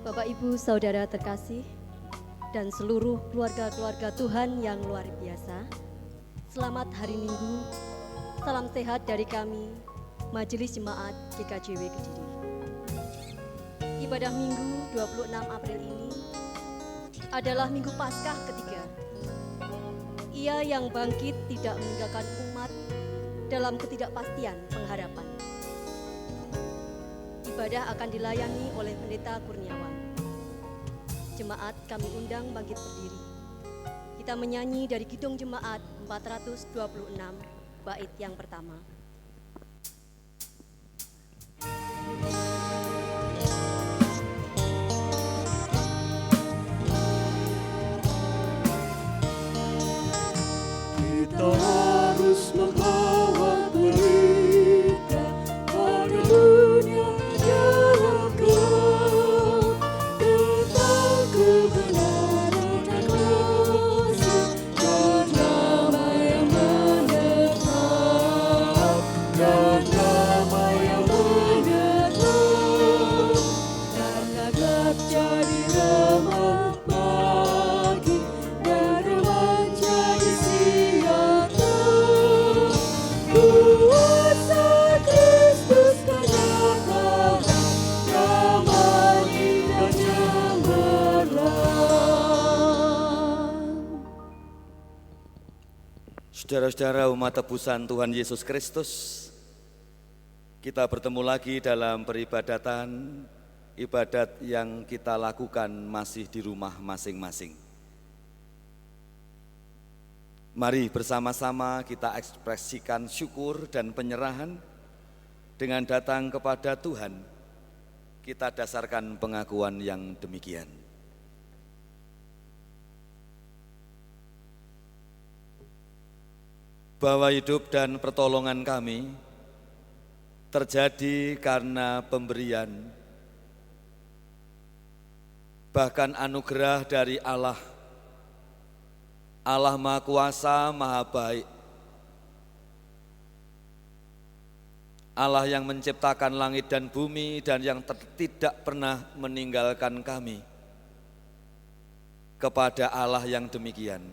Bapak Ibu Saudara terkasih dan seluruh keluarga-keluarga Tuhan yang luar biasa. Selamat hari Minggu, salam sehat dari kami, Majelis Jemaat GKJW Kediri. Ibadah Minggu 26 April ini adalah Minggu Paskah ketiga. Ia yang bangkit tidak meninggalkan umat dalam ketidakpastian pengharapan. Ibadah akan dilayani oleh Pendeta Kurniawan. Jemaat kami undang bangkit berdiri. Kita menyanyi dari Kidung Jemaat 426, bait yang pertama. Kita harus membawa berita pada dunia jauh tentang kebenaran dan kasih dan damai yang menetap dan damai yang menetap dan agak jadi remah pagi dan remah jadi siang. Kuasa Kristus katakan damai dan cemerlang. Saudara-saudara umat tebusan Tuhan Yesus Kristus, kita bertemu lagi dalam peribadatan, ibadat yang kita lakukan masih di rumah masing-masing. Mari bersama-sama kita ekspresikan syukur dan penyerahan dengan datang kepada Tuhan. Kita dasarkan pengakuan yang demikian. Bahwa hidup dan pertolongan kami terjadi karena pemberian, bahkan anugerah dari Allah, Allah Maha Kuasa, Maha Baik, Allah yang menciptakan langit dan bumi dan yang tidak pernah meninggalkan kami. Kepada Allah yang demikian,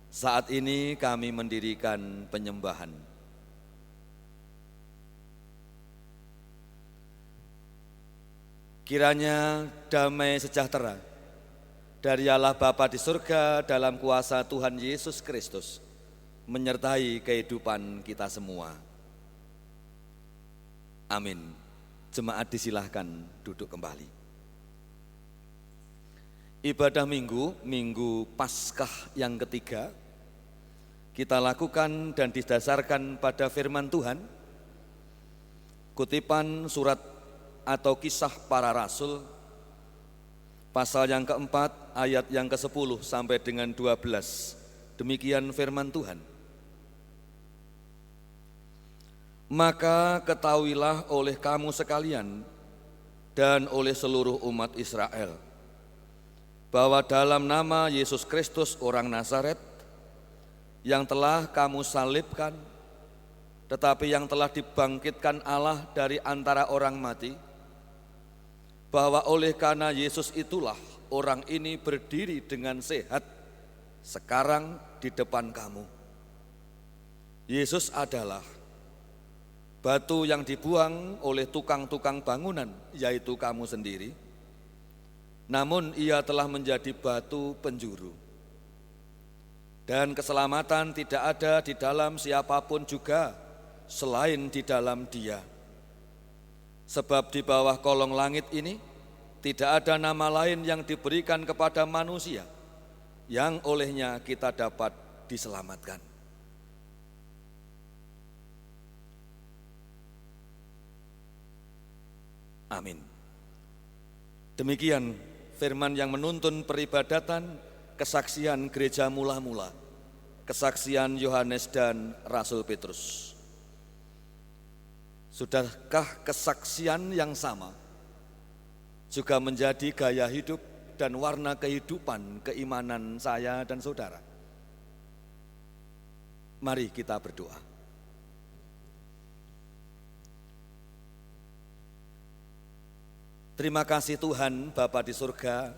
saat ini kami mendirikan penyembahan. Kiranya damai sejahtera dari Allah Bapa di surga dalam kuasa Tuhan Yesus Kristus menyertai kehidupan kita semua. Amin. Jemaat disilahkan duduk kembali. Ibadah Minggu Paskah yang ketiga, kita lakukan dan didasarkan pada firman Tuhan, kutipan surat atau Kisah Para Rasul, pasal yang keempat, ayat yang ke-10 sampai dengan 12. Demikian firman Tuhan. Maka ketahuilah oleh kamu sekalian dan oleh seluruh umat Israel, bahwa dalam nama Yesus Kristus orang Nazaret, yang telah kamu salibkan, tetapi yang telah dibangkitkan Allah dari antara orang mati, bahwa oleh karena Yesus itulah orang ini berdiri dengan sehat sekarang di depan kamu. Yesus adalah batu yang dibuang oleh tukang-tukang bangunan, yaitu kamu sendiri, namun ia telah menjadi batu penjuru. Dan keselamatan tidak ada di dalam siapapun juga selain di dalam Dia. Sebab di bawah kolong langit ini tidak ada nama lain yang diberikan kepada manusia yang olehnya kita dapat diselamatkan. Amin. Demikian firman yang menuntun peribadatan kesaksian gereja mula-mula, kesaksian Yohanes dan Rasul Petrus. Sudahkah kesaksian yang sama juga menjadi gaya hidup dan warna kehidupan keimanan saya dan saudara? Mari kita berdoa. Terima kasih Tuhan Bapa di surga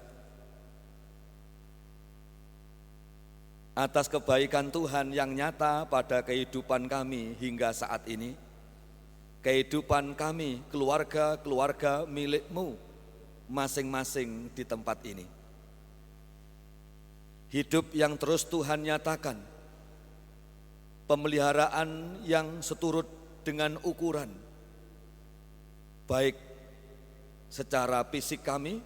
atas kebaikan Tuhan yang nyata pada kehidupan kami hingga saat ini. Kehidupan kami, keluarga-keluarga milik-Mu masing-masing di tempat ini. Hidup yang terus Tuhan nyatakan, pemeliharaan yang seturut dengan ukuran, baik secara fisik kami,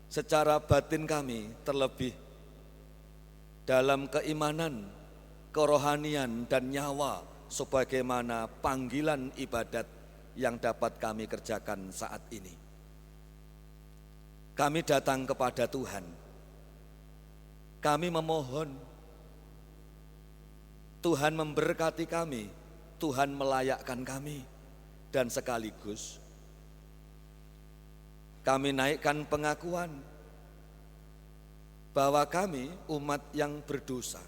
secara batin kami, terlebih dalam keimanan, kerohanian dan nyawa sebagaimana panggilan ibadat yang dapat kami kerjakan saat ini. Kami datang kepada Tuhan. Kami memohon Tuhan memberkati kami, Tuhan melayakkan kami, dan sekaligus kami naikkan pengakuan bahwa kami umat yang berdosa,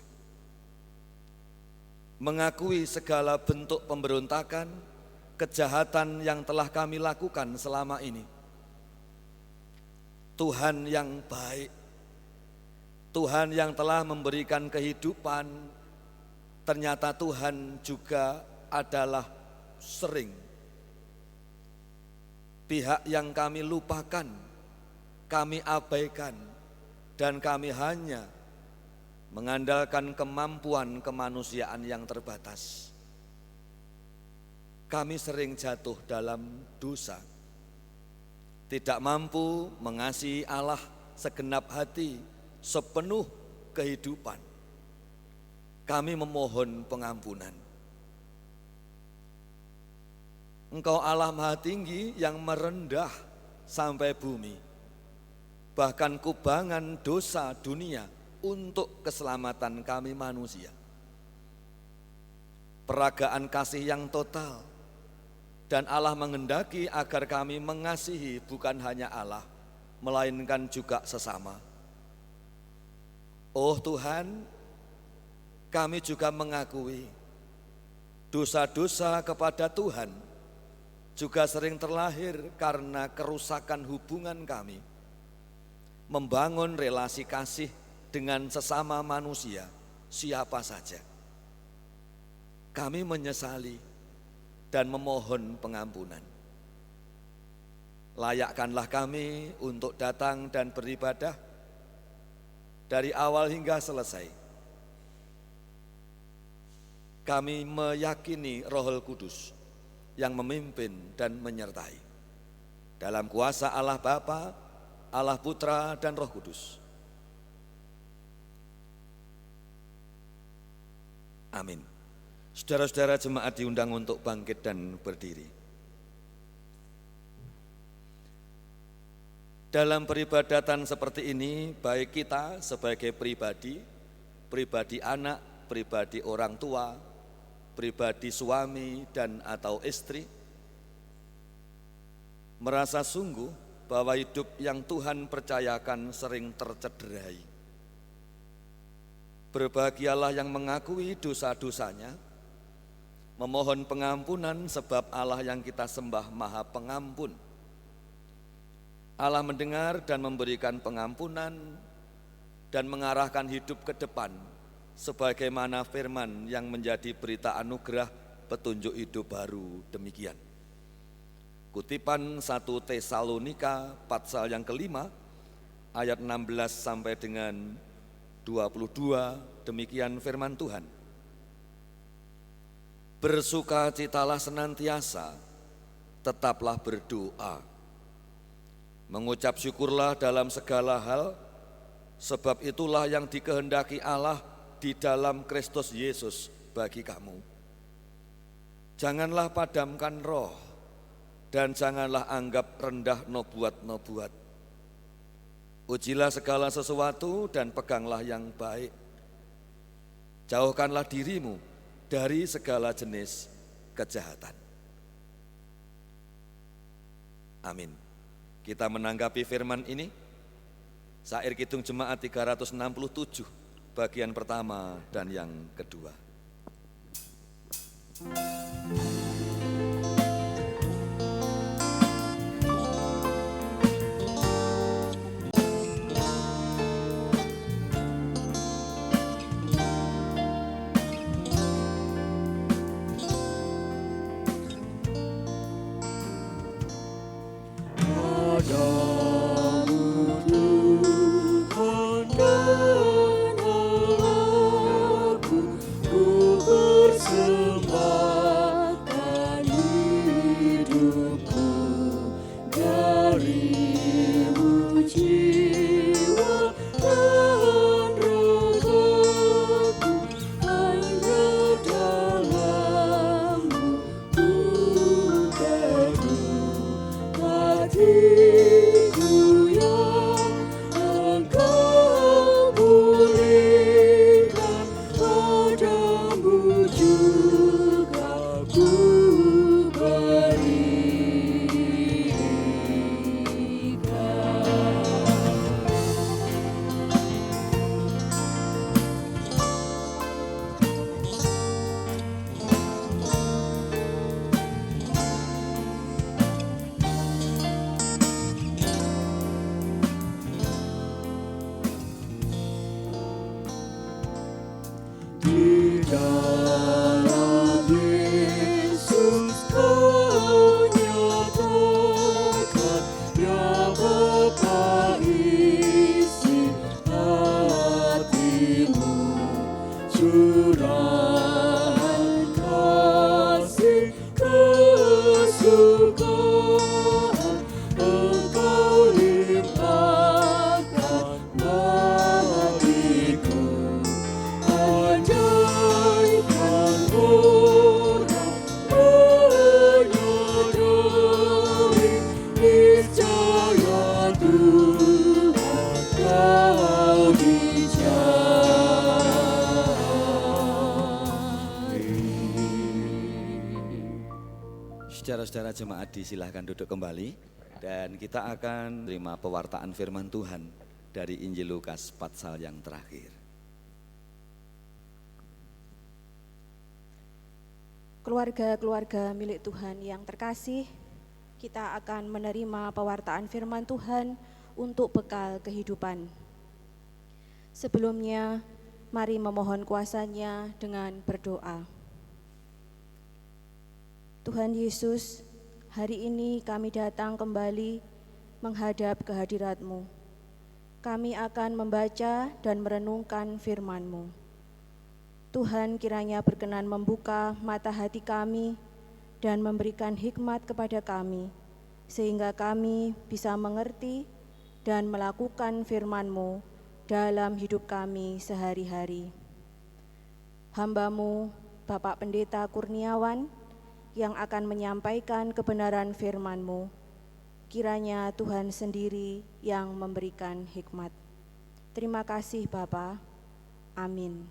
mengakui segala bentuk pemberontakan, kejahatan yang telah kami lakukan selama ini. Tuhan yang baik, Tuhan yang telah memberikan kehidupan, ternyata Tuhan juga adalah sering pihak yang kami lupakan, kami abaikan, dan kami hanya mengandalkan kemampuan kemanusiaan yang terbatas. Kami sering jatuh dalam dosa, tidak mampu mengasihi Allah segenap hati, sepenuh kehidupan. Kami memohon pengampunan. Engkau Allah Maha Tinggi yang merendah sampai bumi, bahkan kubangan dosa dunia untuk keselamatan kami manusia. Peragaan kasih yang total, dan Allah menghendaki agar kami mengasihi bukan hanya Allah, melainkan juga sesama. Oh Tuhan, kami juga mengakui dosa-dosa kepada Tuhan juga sering terlahir karena kerusakan hubungan kami membangun relasi kasih dengan sesama manusia, siapa saja. Kami menyesali dan memohon pengampunan. Layakkanlah kami untuk datang dan beribadah dari awal hingga selesai. Kami meyakini Roh Kudus yang memimpin dan menyertai. Dalam kuasa Allah Bapa, Allah Putra dan Roh Kudus. Amin. Saudara-saudara jemaat diundang untuk bangkit dan berdiri. Dalam peribadatan seperti ini, baik kita sebagai pribadi, pribadi anak, pribadi orang tua, pribadi suami dan atau istri, merasa sungguh bahwa hidup yang Tuhan percayakan sering tercederai. Berbahagialah yang mengakui dosa-dosanya, memohon pengampunan sebab Allah yang kita sembah Maha Pengampun. Allah mendengar dan memberikan pengampunan dan mengarahkan hidup ke depan sebagaimana firman yang menjadi berita anugerah petunjuk hidup baru demikian. Kutipan 1 Tesalonika pasal yang kelima ayat 16 sampai dengan 22, demikian firman Tuhan. Bersukacitalah senantiasa, tetaplah berdoa. Mengucap syukurlah dalam segala hal, sebab itulah yang dikehendaki Allah di dalam Kristus Yesus bagi kamu. Janganlah padamkan roh, dan janganlah anggap rendah nobuat-nobuat. Ujilah segala sesuatu dan peganglah yang baik. Jauhkanlah dirimu dari segala jenis kejahatan. Amin. Kita menanggapi firman ini, Syair Kidung Jemaat 367, bagian pertama dan yang kedua. saudara-saudara jemaat disilahkan duduk kembali dan kita akan terima pewartaan firman Tuhan dari Injil Lukas pasal yang terakhir. Keluarga-keluarga milik Tuhan yang terkasih, kita akan menerima pewartaan firman Tuhan untuk bekal kehidupan. Sebelumnya, mari memohon kuasa-Nya dengan berdoa. Tuhan Yesus, hari ini kami datang kembali menghadap kehadirat-Mu. Kami akan membaca dan merenungkan firman-Mu. Tuhan kiranya berkenan membuka mata hati kami dan memberikan hikmat kepada kami, sehingga kami bisa mengerti dan melakukan firman-Mu dalam hidup kami sehari-hari. Hamba-Mu, Bapak Pendeta Kurniawan, yang akan menyampaikan kebenaran firman-Mu, kiranya Tuhan sendiri yang memberikan hikmat. Terima kasih Bapa. Amin.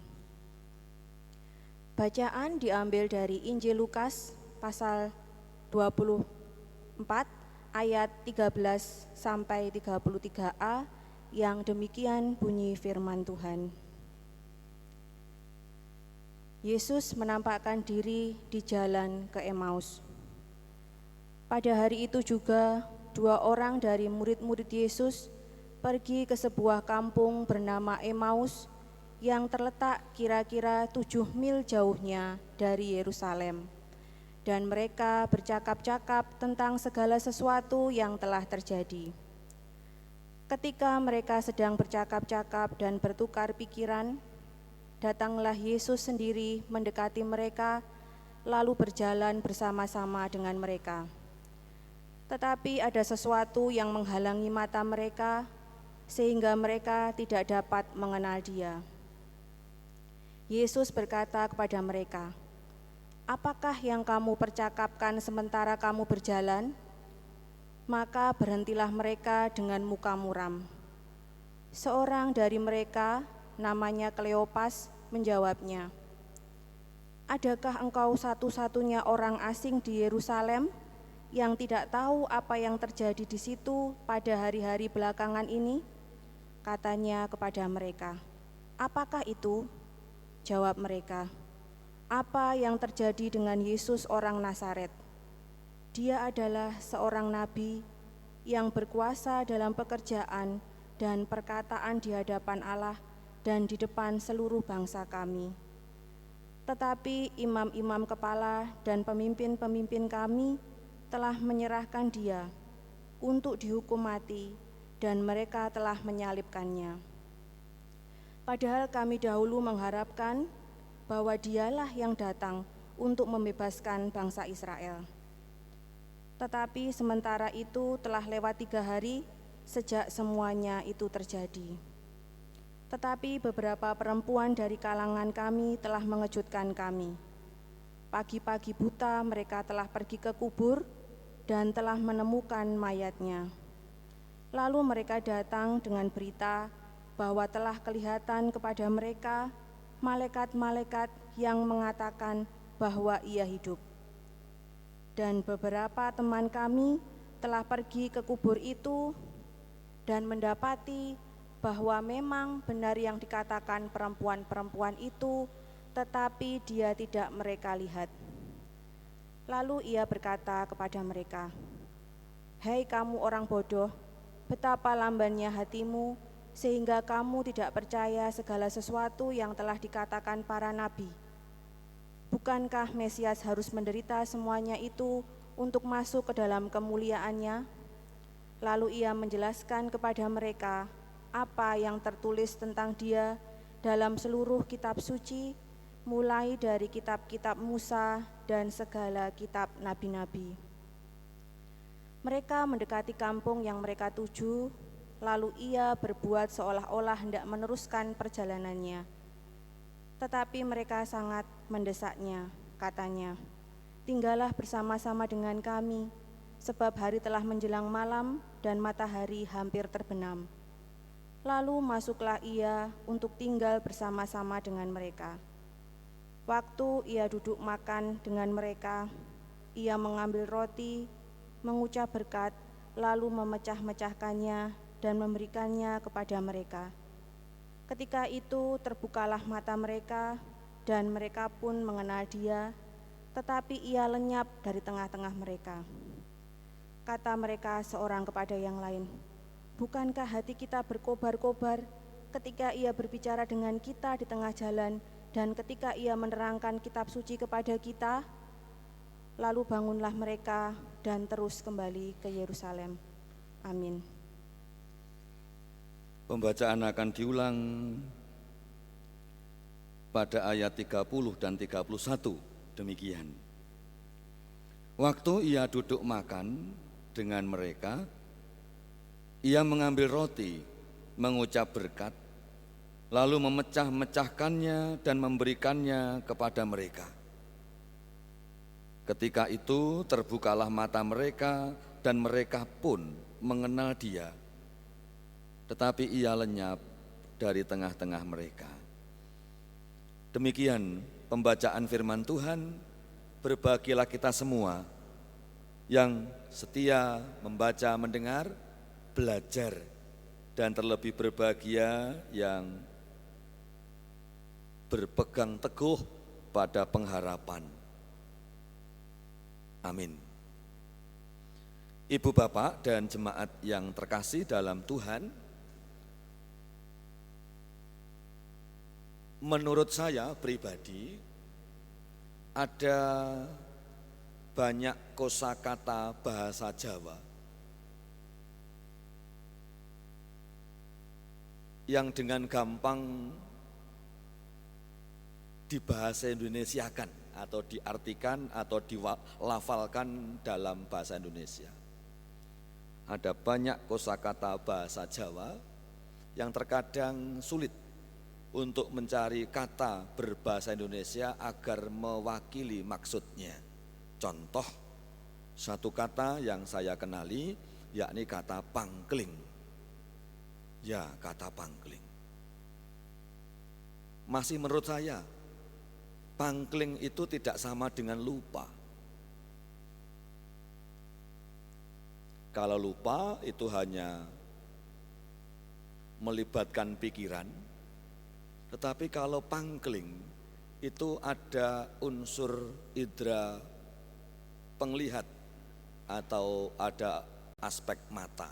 Bacaan diambil dari Injil Lukas pasal 24 ayat 13 sampai 33a yang demikian bunyi firman Tuhan. Yesus menampakkan diri di jalan ke Emaus. Pada hari itu juga 2 orang dari murid-murid Yesus pergi ke sebuah kampung bernama Emaus yang terletak kira-kira 7 mil jauhnya dari Yerusalem. Dan mereka bercakap-cakap tentang segala sesuatu yang telah terjadi. Ketika mereka sedang bercakap-cakap dan bertukar pikiran, datanglah Yesus sendiri mendekati mereka, lalu berjalan bersama-sama dengan mereka. Tetapi ada sesuatu yang menghalangi mata mereka, sehingga mereka tidak dapat mengenal Dia. Yesus berkata kepada mereka, "Apakah yang kamu percakapkan sementara kamu berjalan?" Maka berhentilah mereka dengan muka muram. Seorang dari mereka, namanya Kleopas, menjawabnya, "Adakah engkau satu-satunya orang asing di Yerusalem yang tidak tahu apa yang terjadi di situ pada hari-hari belakangan ini?" Katanya kepada mereka, "Apakah itu?" Jawab mereka, "Apa yang terjadi dengan Yesus orang Nazaret? Dia adalah seorang nabi yang berkuasa dalam pekerjaan dan perkataan di hadapan Allah dan di depan seluruh bangsa kami. Tetapi imam-imam kepala dan pemimpin-pemimpin kami telah menyerahkan Dia untuk dihukum mati dan mereka telah menyalibkannya. Padahal kami dahulu mengharapkan bahwa Dialah yang datang untuk membebaskan bangsa Israel. Tetapi sementara itu telah lewat 3 hari sejak semuanya itu terjadi. Tetapi beberapa perempuan dari kalangan kami telah mengejutkan kami. Pagi-pagi buta mereka telah pergi ke kubur dan telah menemukan mayatnya. Lalu mereka datang dengan berita bahwa telah kelihatan kepada mereka malaikat-malaikat yang mengatakan bahwa ia hidup. Dan beberapa teman kami telah pergi ke kubur itu dan mendapati bahwa memang benar yang dikatakan perempuan-perempuan itu, tetapi dia tidak mereka lihat. Lalu ia berkata kepada mereka, "Hei kamu orang bodoh, betapa lambannya hatimu, sehingga kamu tidak percaya segala sesuatu yang telah dikatakan para nabi. Bukankah Mesias harus menderita semuanya itu untuk masuk ke dalam kemuliaannya?" Lalu ia menjelaskan kepada mereka apa yang tertulis tentang Dia dalam seluruh kitab suci, mulai dari kitab-kitab Musa dan segala kitab nabi-nabi. Mereka mendekati kampung yang mereka tuju, lalu ia berbuat seolah-olah hendak meneruskan perjalanannya. Tetapi mereka sangat mendesaknya, katanya, "Tinggallah bersama-sama dengan kami, sebab hari telah menjelang malam dan matahari hampir terbenam." Lalu masuklah ia untuk tinggal bersama-sama dengan mereka. Waktu ia duduk makan dengan mereka, ia mengambil roti, mengucap berkat, lalu memecah-mecahkannya dan memberikannya kepada mereka. Ketika itu terbukalah mata mereka, dan mereka pun mengenal Dia, tetapi Ia lenyap dari tengah-tengah mereka. Kata mereka seorang kepada yang lain, "Bukankah hati kita berkobar-kobar ketika Ia berbicara dengan kita di tengah jalan dan ketika Ia menerangkan kitab suci kepada kita?" Lalu bangunlah mereka dan terus kembali ke Yerusalem. Amin. Pembacaan akan diulang pada ayat 30 dan 31 demikian. Waktu ia duduk makan dengan mereka, ia mengambil roti, mengucap berkat, lalu memecah-mecahkannya dan memberikannya kepada mereka. Ketika itu terbukalah mata mereka dan mereka pun mengenal Dia, tetapi ia lenyap dari tengah-tengah mereka. Demikian pembacaan firman Tuhan. Berbahagialah kita semua yang setia membaca, mendengar, belajar, dan terlebih berbahagia yang berpegang teguh pada pengharapan. Amin. Ibu, bapak, dan jemaat yang terkasih dalam Tuhan, menurut saya pribadi ada banyak kosakata bahasa Jawa yang dengan gampang dibahasa Indonesiakan atau diartikan atau dilafalkan dalam bahasa Indonesia. Ada banyak kosakata bahasa Jawa yang terkadang sulit untuk mencari kata berbahasa Indonesia agar mewakili maksudnya. Contoh, satu kata yang saya kenali yakni kata pangkling. Ya, kata pangkling. Masih menurut saya, pangkling itu tidak sama dengan lupa. Kalau lupa itu hanya melibatkan pikiran, tetapi kalau pangkling itu ada unsur indera penglihat atau ada aspek mata.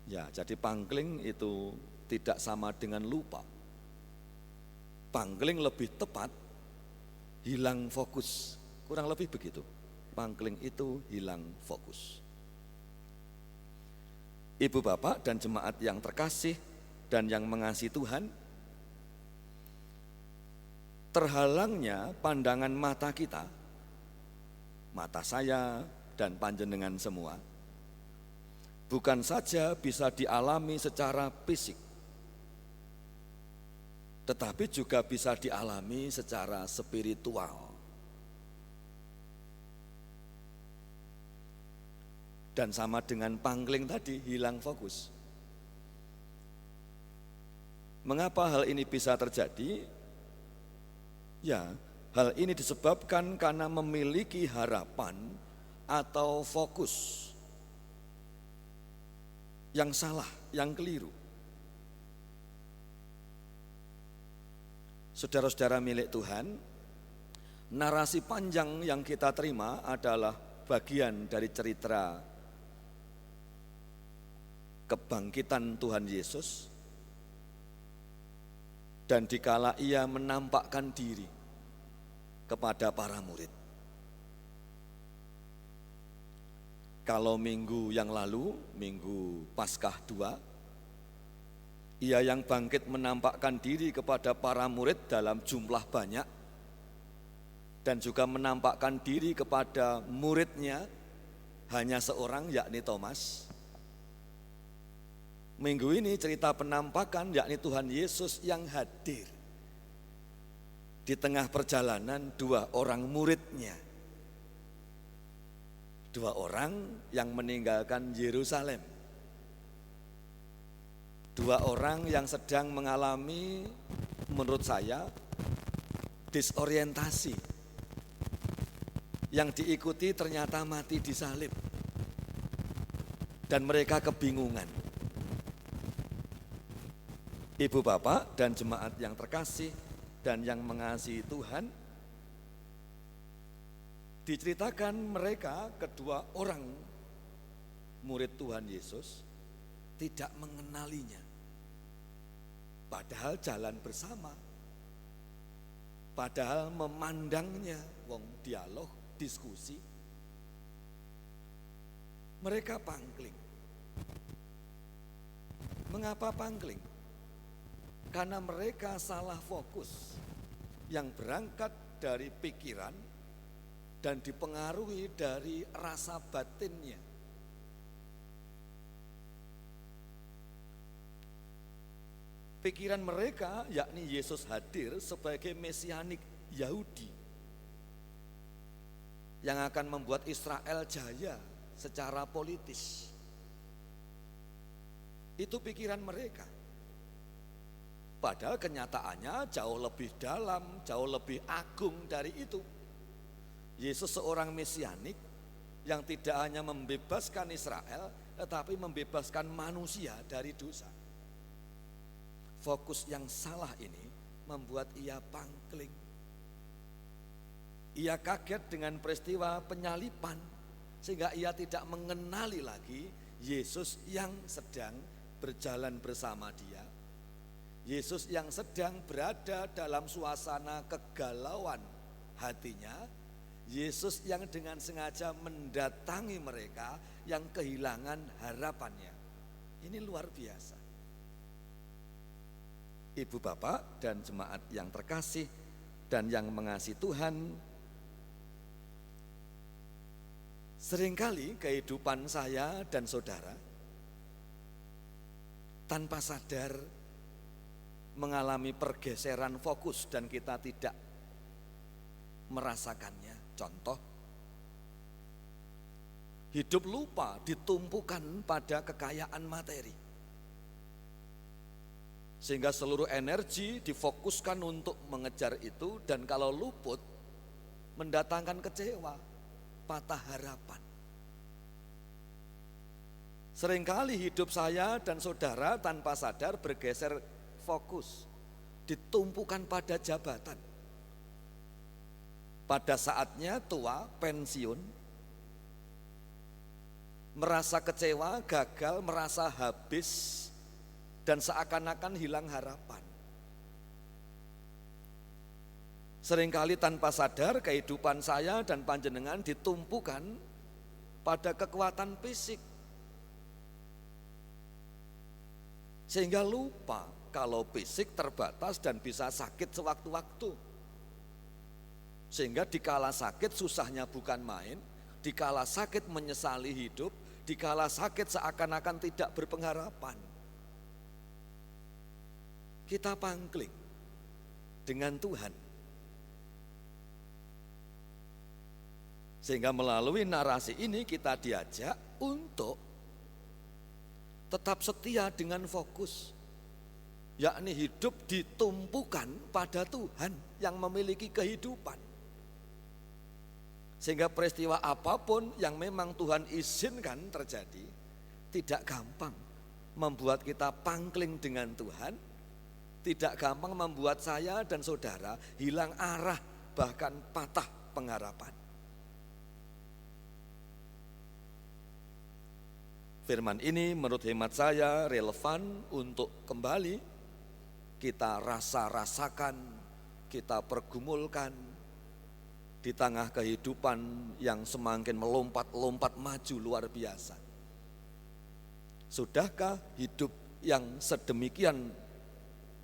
Ya, jadi pangkling itu tidak sama dengan lupa. Pangkling lebih tepat hilang fokus, kurang lebih begitu. Pangkling itu hilang fokus. Ibu, bapak, dan jemaat yang terkasih dan yang mengasihi Tuhan, terhalangnya pandangan mata kita, mata saya dan panjenengan semua, bukan saja bisa dialami secara fisik, tetapi juga bisa dialami secara spiritual. Dan sama dengan pangkling tadi, hilang fokus. Mengapa hal ini bisa terjadi? Ya, hal ini disebabkan karena memiliki harapan atau fokus yang salah, yang keliru. Saudara-saudara milik Tuhan, narasi panjang yang kita terima adalah bagian dari cerita kebangkitan Tuhan Yesus, dan dikala ia menampakkan diri kepada para murid. Kalau minggu yang lalu, minggu Paskah 2, ia yang bangkit menampakkan diri kepada para murid dalam jumlah banyak, dan juga menampakkan diri kepada muridnya hanya seorang, yakni Thomas. Minggu ini cerita penampakan yakni Tuhan Yesus yang hadir di tengah perjalanan dua orang muridnya. Dua orang yang meninggalkan Yerusalem. Dua orang yang sedang mengalami, menurut saya, disorientasi Yang diikuti ternyata mati di salib. Dan mereka kebingungan. Ibu bapak dan jemaat yang terkasih dan yang mengasihi Tuhan, diceritakan mereka kedua orang murid Tuhan Yesus tidak mengenalinya. Padahal jalan bersama. Padahal memandangnya, wong dialog, diskusi. Mereka pangkling. Mengapa pangkling? Karena mereka salah fokus. Yang berangkat dari pikiran dan dipengaruhi dari rasa batinnya. Pikiran mereka yakni Yesus hadir sebagai mesianik Yahudi yang akan membuat Israel jaya secara politis. Itu pikiran mereka. Padahal kenyataannya jauh lebih dalam, jauh lebih agung dari itu. Yesus seorang mesianik yang tidak hanya membebaskan Israel, tetapi membebaskan manusia dari dosa. Fokus yang salah ini membuat ia pangkling. Ia kaget dengan peristiwa penyaliban, sehingga ia tidak mengenali lagi Yesus yang sedang berjalan bersama dia. Yesus yang sedang berada dalam suasana kegalauan hatinya. Yesus yang dengan sengaja mendatangi mereka yang kehilangan harapannya. Ini luar biasa. Ibu bapak dan jemaat yang terkasih dan yang mengasihi Tuhan, seringkali kehidupan saya dan saudara tanpa sadar mengalami pergeseran fokus dan kita tidak merasakannya. Contoh, hidup lupa ditumpukan pada kekayaan materi. Sehingga seluruh energi difokuskan untuk mengejar itu, dan kalau luput mendatangkan kecewa, patah harapan. Seringkali hidup saya dan saudara tanpa sadar bergeser fokus, ditumpukan pada jabatan. Pada saatnya tua, pensiun, merasa kecewa, gagal, merasa habis, dan seakan-akan hilang harapan. Seringkali tanpa sadar kehidupan saya dan panjenengan ditumpukan pada kekuatan fisik. Sehingga lupa kalau fisik terbatas dan bisa sakit sewaktu-waktu. Sehingga dikala sakit susahnya bukan main, dikala sakit menyesali hidup, dikala sakit seakan-akan tidak berpengharapan. Kita pangkling dengan Tuhan. Sehingga melalui narasi ini kita diajak untuk tetap setia dengan fokus, yakni hidup ditumpukan pada Tuhan yang memiliki kehidupan. Sehingga peristiwa apapun yang memang Tuhan izinkan terjadi, tidak gampang membuat kita pangkling dengan Tuhan, tidak gampang membuat saya dan saudara hilang arah, bahkan patah pengharapan. Firman ini menurut hemat saya relevan untuk kembali kita rasakan, kita pergumulkan di tengah kehidupan yang semakin melompat-lompat maju luar biasa. Sudahkah hidup yang sedemikian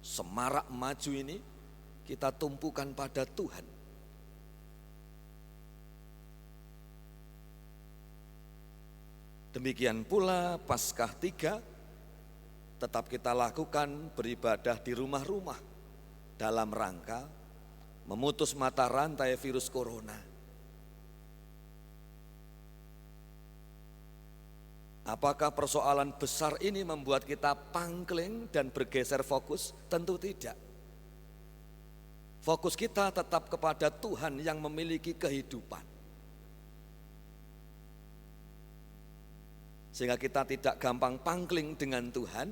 semarak maju ini kita tumpukan pada Tuhan? Demikian pula Paskah 3 tetap kita lakukan beribadah di rumah-rumah dalam rangka memutus mata rantai virus corona. Apakah persoalan besar ini membuat kita pangkling dan bergeser fokus? Tentu tidak. Fokus kita tetap kepada Tuhan yang memiliki kehidupan. sehingga kita tidak gampang pangkling dengan Tuhan,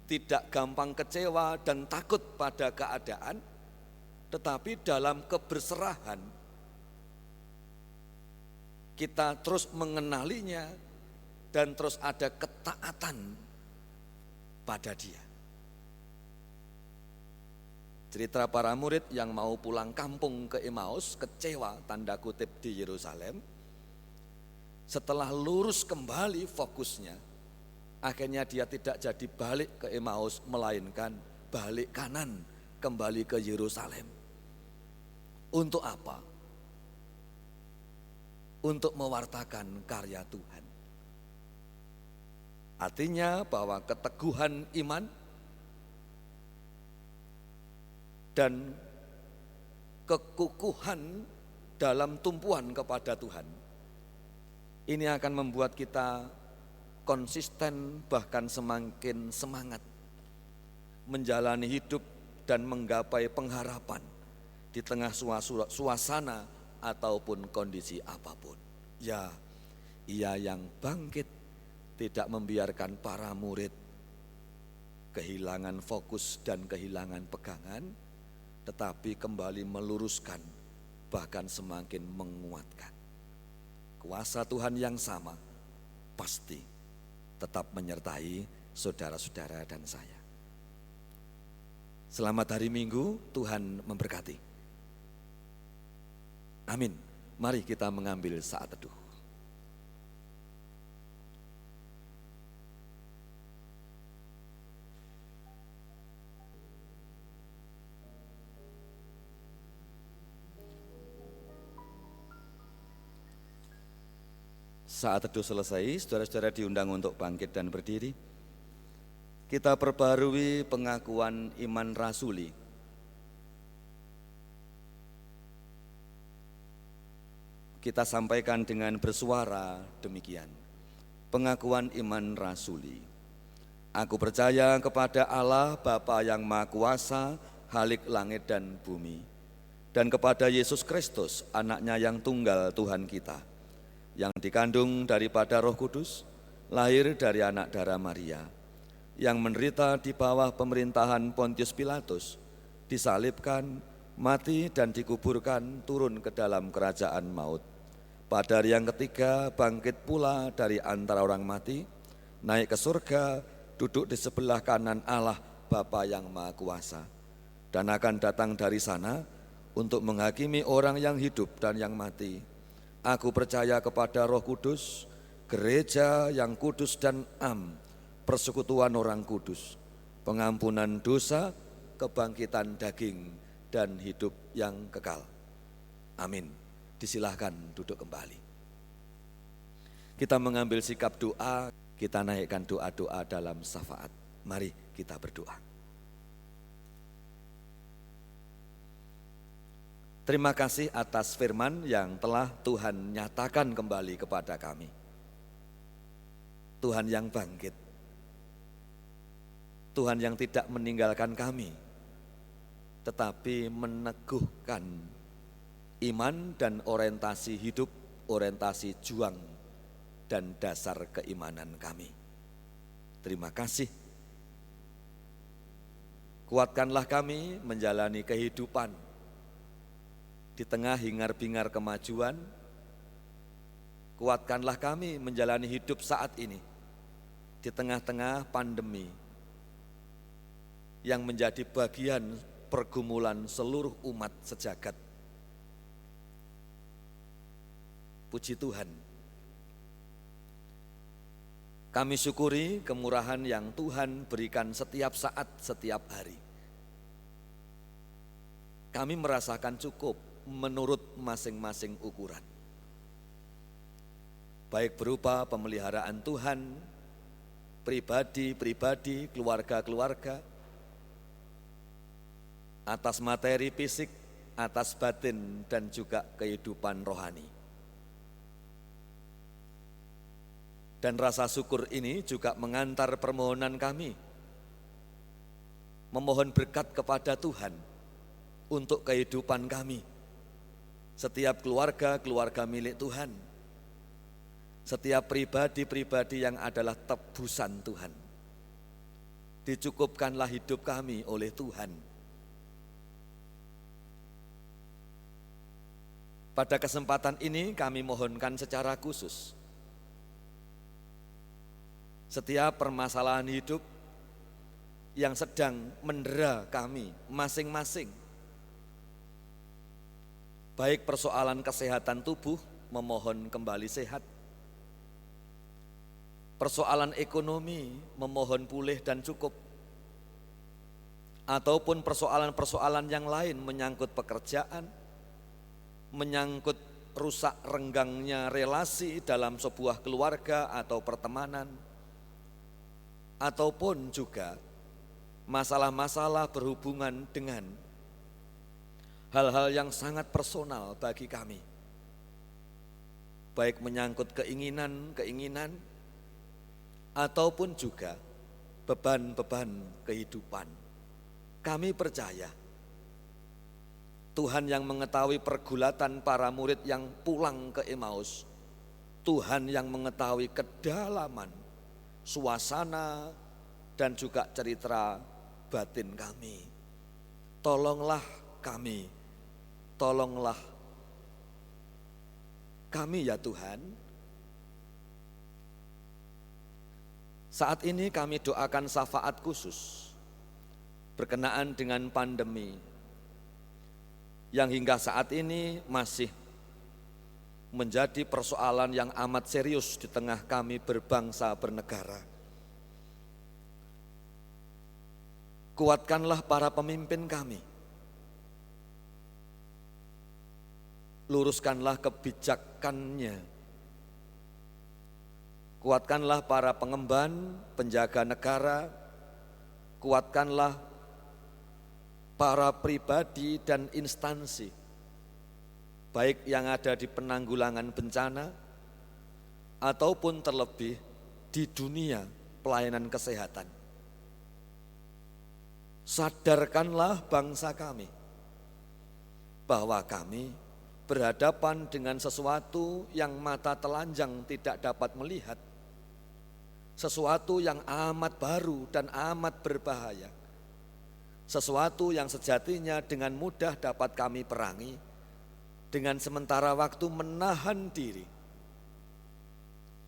tidak gampang kecewa dan takut pada keadaan, tetapi dalam keberserahan kita terus mengenalinya dan terus ada ketaatan pada Dia. Cerita para murid yang mau pulang kampung ke Emmaus, kecewa tanda kutip di Yerusalem, setelah lurus kembali fokusnya, akhirnya dia tidak jadi balik ke Emmaus, melainkan balik kanan kembali ke Yerusalem. Untuk apa? Untuk mewartakan karya Tuhan. Artinya bahwa keteguhan iman dan kekukuhan dalam tumpuan kepada Tuhan ini akan membuat kita konsisten, bahkan semakin semangat menjalani hidup dan menggapai pengharapan di tengah suasana ataupun kondisi apapun. Ya, Ia yang bangkit tidak membiarkan para murid kehilangan fokus dan kehilangan pegangan, tetapi kembali meluruskan, bahkan semakin menguatkan. Kuasa Tuhan yang sama pasti tetap menyertai saudara-saudara dan saya. Selamat hari Minggu, Tuhan memberkati. Amin. Mari kita mengambil saat teduh. Saat teduh selesai, saudara-saudara diundang untuk bangkit dan berdiri. Kita perbarui pengakuan iman rasuli. Kita sampaikan dengan bersuara demikian. Pengakuan iman rasuli. Aku percaya kepada Allah Bapa yang Maha Kuasa, Khalik langit dan bumi, dan kepada Yesus Kristus, anaknya yang tunggal Tuhan kita, yang dikandung daripada Roh Kudus, lahir dari anak darah Maria, yang menderita di bawah pemerintahan Pontius Pilatus, disalibkan, mati dan dikuburkan, turun ke dalam kerajaan maut. Pada hari yang ketiga bangkit pula dari antara orang mati, naik ke surga, duduk di sebelah kanan Allah Bapa yang Maha Kuasa, dan akan datang dari sana untuk menghakimi orang yang hidup dan yang mati. Aku percaya kepada Roh Kudus, gereja yang kudus dan am, persekutuan orang kudus, pengampunan dosa, kebangkitan daging, dan hidup yang kekal. Amin. Disilahkan duduk kembali. Kita mengambil sikap doa, kita naikkan doa-doa dalam syafaat. Mari kita berdoa. Terima kasih atas firman yang telah Tuhan nyatakan kembali kepada kami. Tuhan yang bangkit, Tuhan yang tidak meninggalkan kami, tetapi meneguhkan iman dan orientasi hidup, orientasi juang dan dasar keimanan kami. Terima kasih. Kuatkanlah kami menjalani kehidupan di tengah hingar-bingar kemajuan. Kuatkanlah kami menjalani hidup saat ini di tengah-tengah pandemi yang menjadi bagian pergumulan seluruh umat sejagat. Puji Tuhan, kami syukuri kemurahan yang Tuhan berikan setiap saat, setiap hari. Kami merasakan cukup menurut masing-masing ukuran, baik berupa pemeliharaan Tuhan, pribadi-pribadi, keluarga-keluarga, atas materi fisik, atas batin, dan juga kehidupan rohani. Dan rasa syukur ini juga mengantar permohonan kami, memohon berkat kepada Tuhan untuk kehidupan kami, setiap keluarga milik Tuhan, setiap pribadi-pribadi yang adalah tebusan Tuhan. Dicukupkanlah hidup kami oleh Tuhan. Pada kesempatan ini kami mohonkan secara khusus setiap permasalahan hidup yang sedang mendera kami masing-masing, baik persoalan kesehatan tubuh, memohon kembali sehat, persoalan ekonomi, memohon pulih dan cukup, ataupun persoalan-persoalan yang lain menyangkut pekerjaan, menyangkut rusak renggangnya relasi dalam sebuah keluarga atau pertemanan, ataupun juga masalah-masalah berhubungan dengan hal-hal yang sangat personal bagi kami, baik menyangkut keinginan-keinginan ataupun juga beban-beban kehidupan. Kami percaya Tuhan yang mengetahui pergulatan para murid yang pulang ke Emmaus, Tuhan yang mengetahui kedalaman suasana dan juga cerita batin kami. Tolonglah kami, tolonglah kami ya Tuhan. Saat ini kami doakan syafaat khusus berkenaan dengan pandemi yang hingga saat ini masih menjadi persoalan yang amat serius di tengah kami berbangsa bernegara. Kuatkanlah para pemimpin kami, luruskanlah kebijakannya, kuatkanlah para pengemban, penjaga negara, kuatkanlah para pribadi dan instansi, baik yang ada di penanggulangan bencana ataupun terlebih di dunia pelayanan kesehatan. Sadarkanlah bangsa kami bahwa kami berhadapan dengan sesuatu yang mata telanjang tidak dapat melihat, sesuatu yang amat baru dan amat berbahaya, sesuatu yang sejatinya dengan mudah dapat kami perangi, dengan sementara waktu menahan diri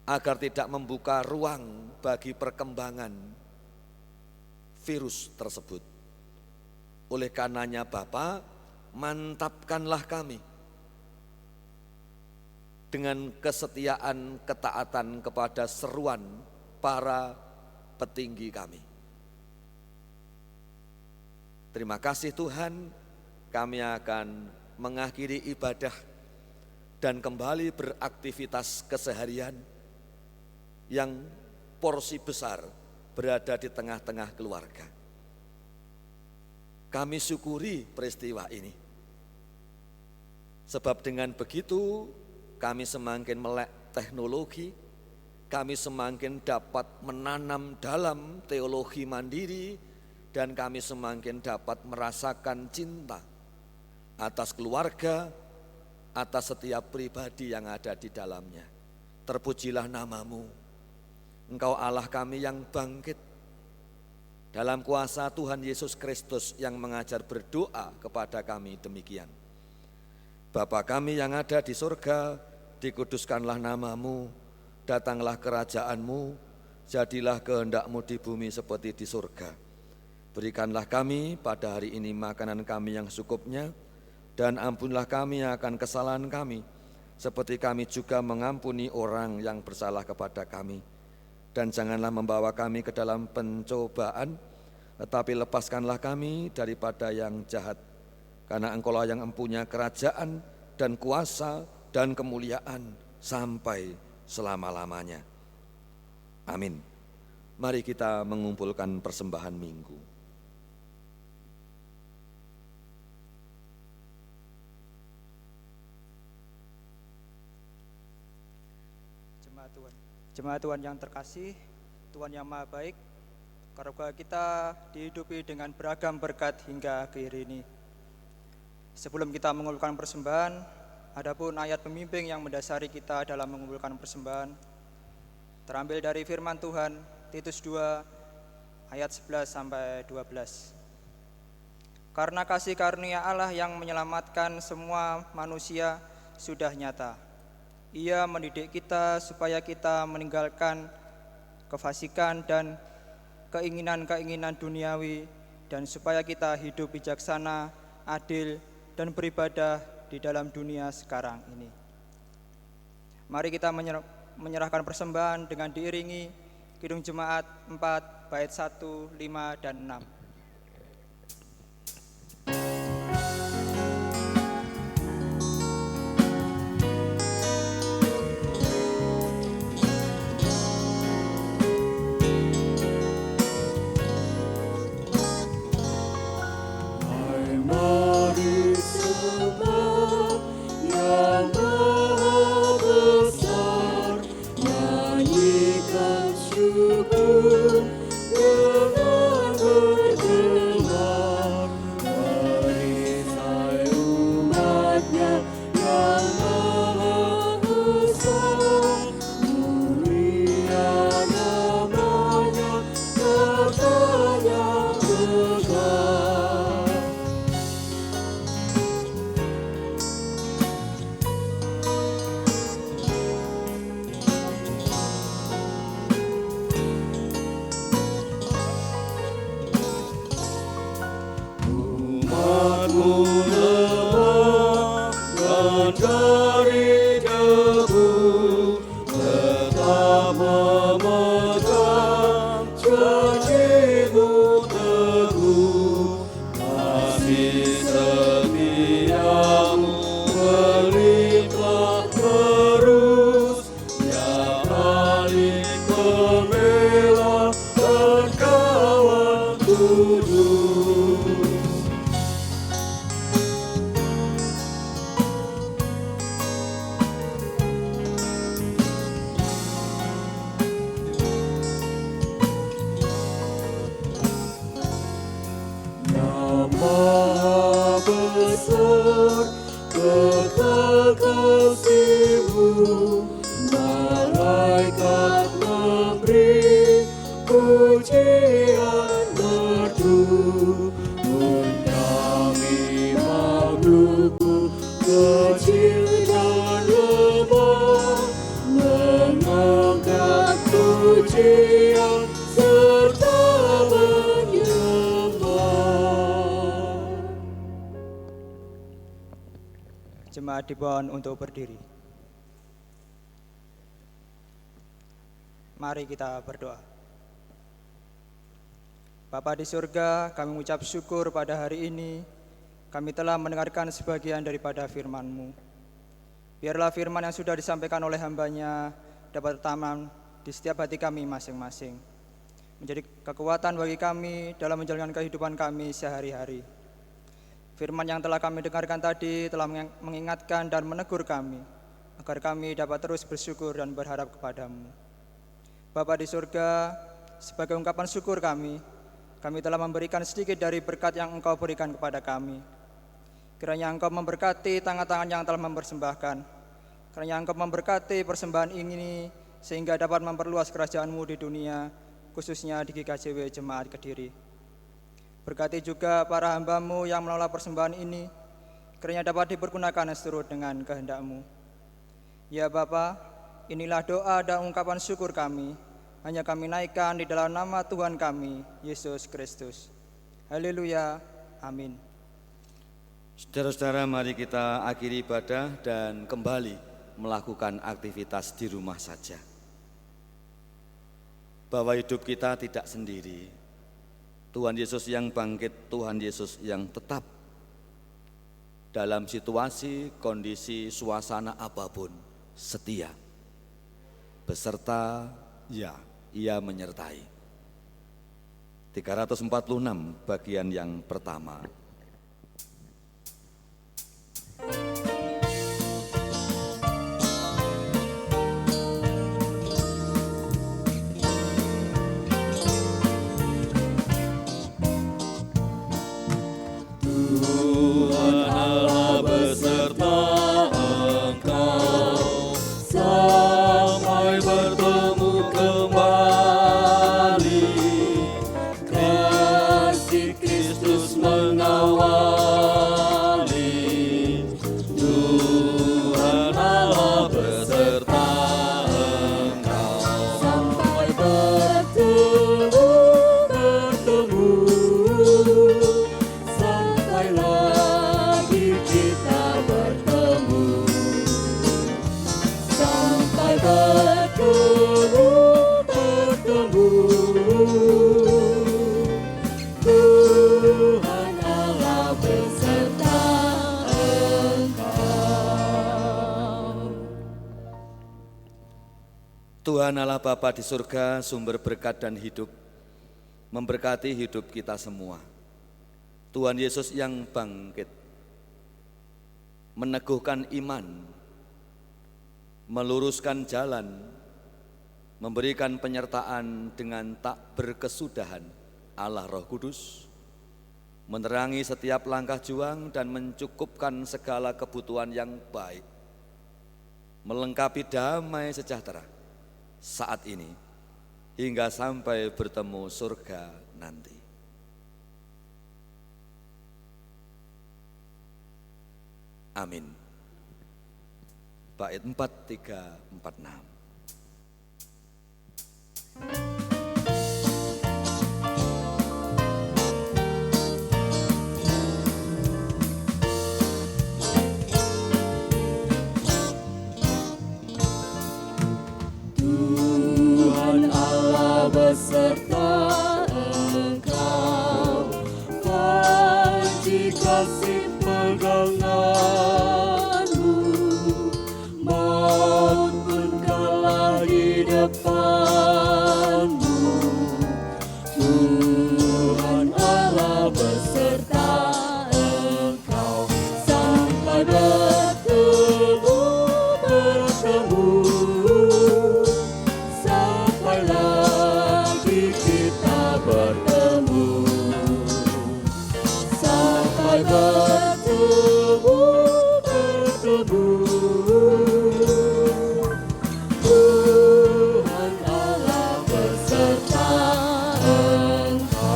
agar tidak membuka ruang bagi perkembangan virus tersebut. Oleh karenanya Bapa, mantapkanlah kami dengan kesetiaan ketaatan kepada seruan para petinggi kami. Terima kasih Tuhan, kami akan mengakhiri ibadah dan kembali beraktivitas keseharian yang porsi besar berada di tengah-tengah keluarga. Kami syukuri peristiwa ini, sebab dengan begitu kami semakin melek teknologi, kami semakin dapat menanam dalam teologi mandiri, dan kami semakin dapat merasakan cinta atas keluarga, atas setiap pribadi yang ada di dalamnya. Terpujilah namamu, Engkau Allah kami yang bangkit. Dalam kuasa Tuhan Yesus Kristus yang mengajar berdoa kepada kami demikian. Bapa kami yang ada di surga, dikuduskanlah namamu, datanglah kerajaanmu, jadilah kehendakmu di bumi seperti di surga. Berikanlah kami pada hari ini makanan kami yang secukupnya, dan ampunilah kami akan kesalahan kami, seperti kami juga mengampuni orang yang bersalah kepada kami. Dan janganlah membawa kami ke dalam pencobaan, tetapi lepaskanlah kami daripada yang jahat. Karena Engkaulah yang mempunyai kerajaan dan kuasa dan kemuliaan sampai selama-lamanya. Amin. Mari kita mengumpulkan persembahan minggu. Jemaat Tuhan yang terkasih, Tuhan yang Maha Baik, karunia kita dihidupi dengan beragam berkat hingga akhir ini. Sebelum kita mengumpulkan persembahan, Adapun ayat pembimbing yang mendasari kita dalam mengumpulkan persembahan terambil dari firman Tuhan Titus 2 ayat 11 sampai 12. Karena kasih karunia Allah yang menyelamatkan semua manusia sudah nyata. Ia mendidik kita supaya kita meninggalkan kefasikan dan keinginan-keinginan duniawi, dan supaya kita hidup bijaksana, adil, dan beribadah di dalam dunia sekarang ini. Mari kita menyerahkan persembahan dengan diiringi Kidung Jemaat 4 bait 1, 5, dan 6. Mari sembah yang Maha Besar, nyanyikan syukur dengan bergema. Perisai umatnya yang Maha Besar, mulia namanya, katanya kekal. Umatmu lemah dan dari debu, tetap memegang janjimu teguh. Kasih setiamu berlimpah terus, ya paling pembela dan kawan kudus. Yang Maha Besar, kekal kasih-Mu, malaikat memberi pujian merdu, menyanyi makhluk-Mu kecil dan lemah, mengangkat pujian serta menyembah. Jemaat dimohon untuk berdiri. Mari kita berdoa. Bapa di surga, kami mengucap syukur pada hari ini kami telah mendengarkan sebagian daripada firman-Mu. Biarlah firman yang sudah disampaikan oleh hamba-Nya dapat tertanam di setiap hati kami masing-masing, menjadi kekuatan bagi kami dalam menjalankan kehidupan kami sehari-hari. Firman yang telah kami dengarkan tadi telah mengingatkan dan menegur kami, agar kami dapat terus bersyukur dan berharap kepada-Mu. Bapa di surga, sebagai ungkapan syukur kami telah memberikan sedikit dari berkat yang Engkau berikan kepada kami. Kiranya Engkau memberkati tangan-tangan yang telah mempersembahkan. Kiranya Engkau memberkati persembahan ini sehingga dapat memperluas kerajaan-Mu di dunia, khususnya di GKJW Jemaat Kediri. Berkati juga para hamba-Mu yang menolak persembahan ini, kiranya dapat dipergunakan seturut dengan kehendak-Mu. Ya Bapa, inilah doa dan ungkapan syukur kami, hanya kami naikkan di dalam nama Tuhan kami, Yesus Kristus. Haleluya, amin. Saudara-saudara, mari kita akhiri ibadah dan kembali melakukan aktivitas di rumah saja. Bahwa hidup kita tidak sendiri. Tuhan Yesus yang bangkit, Tuhan Yesus yang tetap dalam situasi, kondisi, suasana apapun setia. Beserta, ya, Ia menyertai. 346 bagian yang pertama. Tuhan Allah beserta Tuhan Allah Bapa di surga, sumber berkat dan hidup, memberkati hidup kita semua. Tuhan Yesus yang bangkit, meneguhkan iman, meluruskan jalan, memberikan penyertaan dengan tak berkesudahan Allah Roh Kudus, menerangi setiap langkah juang dan mencukupkan segala kebutuhan yang baik, melengkapi damai sejahtera saat ini hingga sampai bertemu surga nanti. Amin. Bait 4, 3, 4, 6. Tuhan Allah beserta engkau, panji kasih peganganmu, maut pun kalah di depanmu. Tuhan Allah beserta engkau, sampai bertemu, sampai lagi kita bertemu, sampai bertemu. Tuhan Allah beserta engkau.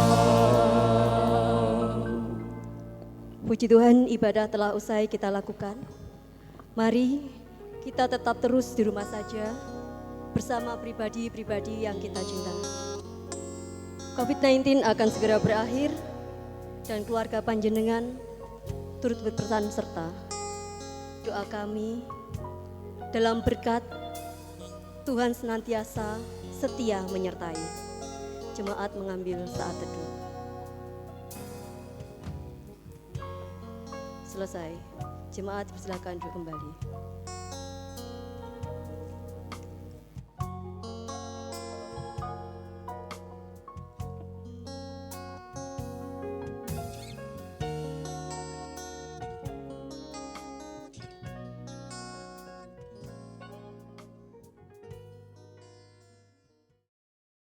Puji Tuhan, ibadah telah usai kita lakukan. Mari kita tetap terus di rumah saja bersama pribadi-pribadi yang kita cinta. COVID-19 akan segera berakhir dan keluarga panjenengan turut berpesan serta. Doa kami dalam berkat Tuhan senantiasa setia menyertai. Jemaat mengambil saat teduh. Selesai, jemaat persilakan duduk kembali.